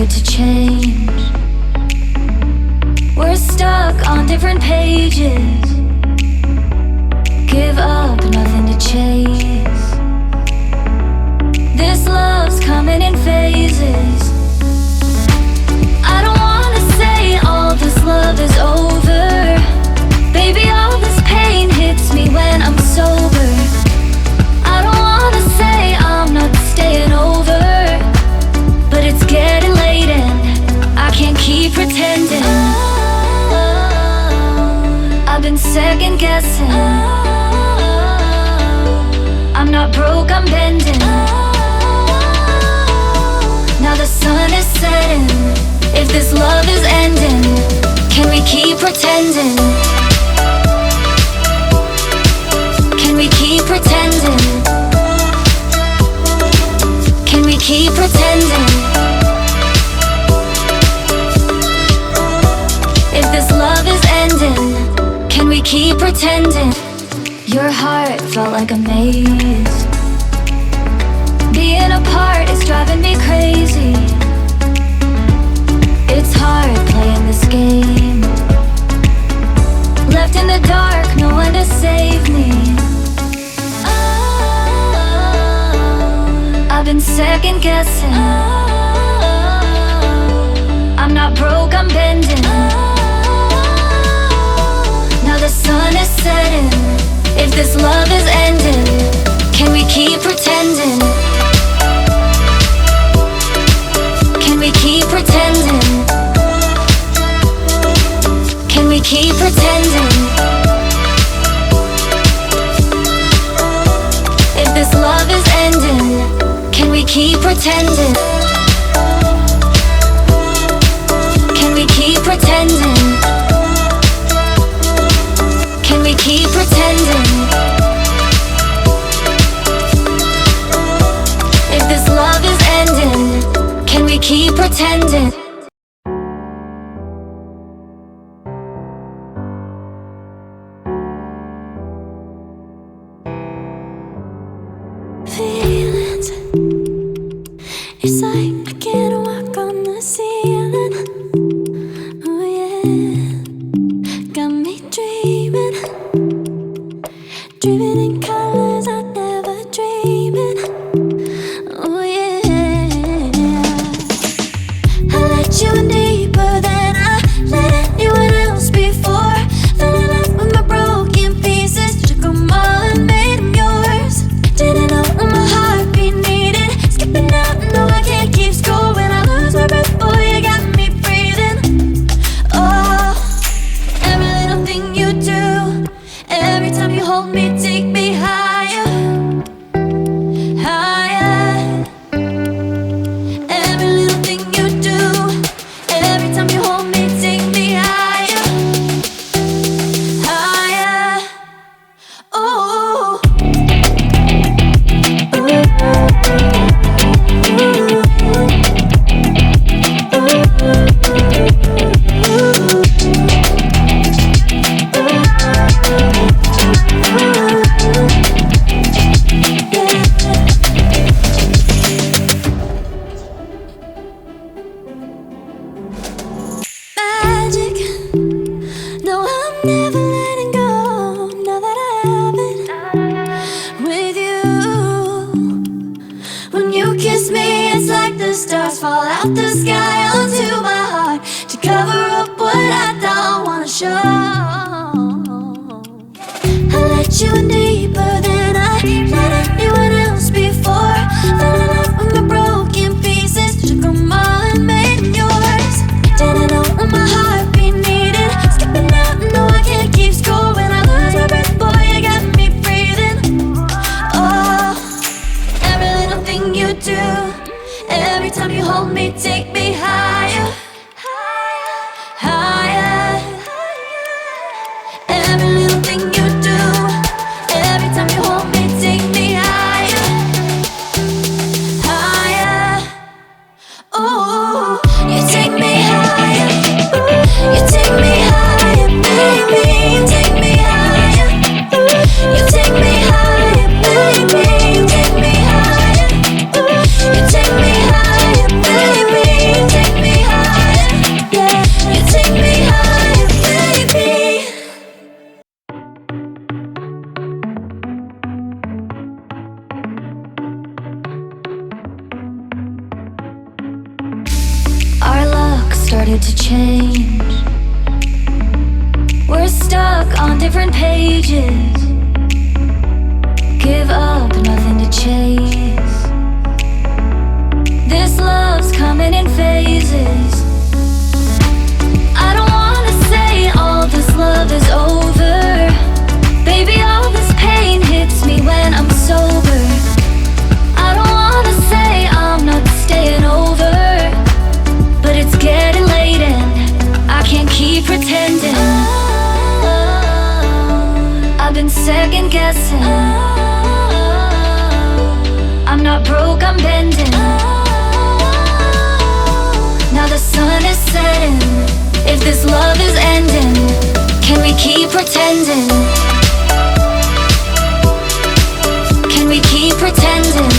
good to change. We're stuck on different pages. Give up, nothing to chase. This love's coming in phases. I don't wanna say all this love is over. Baby, all this pain hits me when I'm sober. I don't wanna say I'm not staying over, but it's getting late and I can't keep pretending. I've been second guessing. I'm not broke, I'm bending. Now the sun is setting. If this love is ending, can we keep pretending? Can we keep pretending? Can we keep pretending? If this love is ending, can we keep pretending? Your heart felt like a maze. Being apart is driving me crazy. It's hard playing this game. Left in the dark, no one to save me. I've been second guessing. I'm not broke, I'm bending. Now the sun is setting. If this love is ending, can we keep pretending? Can we keep pretending? Can we keep pretending? If this love is ending, can we keep pretending? Can we keep pretending? Can we keep pretending? If this love is ending, can we keep pretending? Feelings, it's like I can't walk on the ceiling. Oh yeah, got me dreaming, dreaming in colors I never dreamed in. Oh yeah, I let you in deeper than I let anyone else before. Fell in love with my broken pieces, took them all and made them yours. Didn't know what my heartbeat needed, skipping out, no I can't keep score. When I lose my breath, boy, you got me breathing. Oh, every little thing you do, every time you hold me, take me higher, higher. Every little thing you do, every time you hold me, take me higher, higher. Oh, magic. No, I'm never letting go. Now that I have it with you. When you kiss me, it's like the stars fall out the sky onto my heart to cover up what I don't wanna show. I let you in deeper than I let anyone else before. Fell in love with my broken pieces, took them all and made them yours. Didn't know what my heartbeat needed, skipping out, no I can't keep score. When I lose my breath, boy, you got me breathing. Oh, every little thing you do, every time you hold me, take me higher, higher. Every little thing you do, every time you hold started to change. We're stuck on different pages. Give up, nothing to chase. This love's coming in phases. I don't wanna say all this love is over. Baby, all this pain hits me when I'm sober. I don't wanna say I'm not staying over, but it's getting late and I can't keep pretending. I've been second guessing. I'm not broke, I'm bending. Now the sun is setting. If this love is ending, can we keep pretending? Can we keep pretending?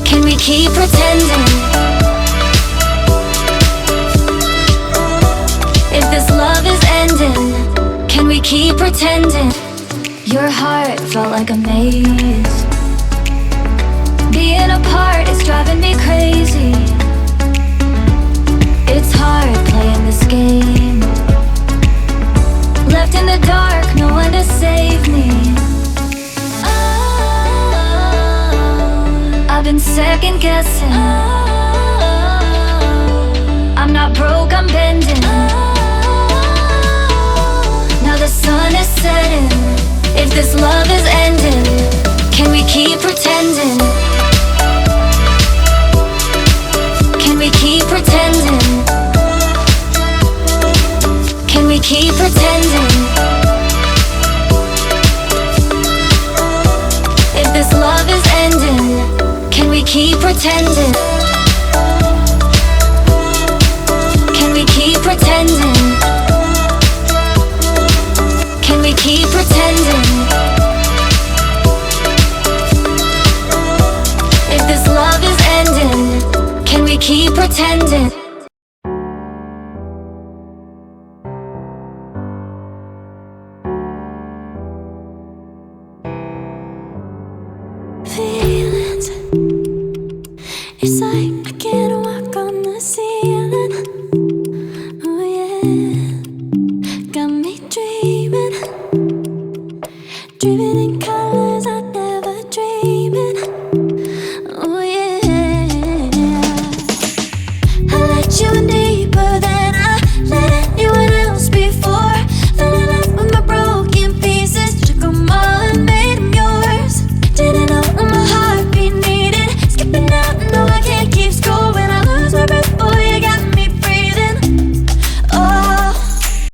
Can we keep pretending? If this love is ending, can we keep pretending? Your heart felt like a maze. Being apart is driving me crazy. It's hard playing this game. Left in the dark, no one to save me. I've been second guessing. I'm not broke, I'm bending. Now the sun is setting. If this love is ending, can we keep pretending? Can we keep pretending? Can we keep pretending? If this love is ending, can we keep pretending? Can we keep pretending? Can we keep pretending? If this love is ending, can we keep pretending? Feelings, it's like I can't walk on the ceiling. Oh yeah, got me dreaming, dreaming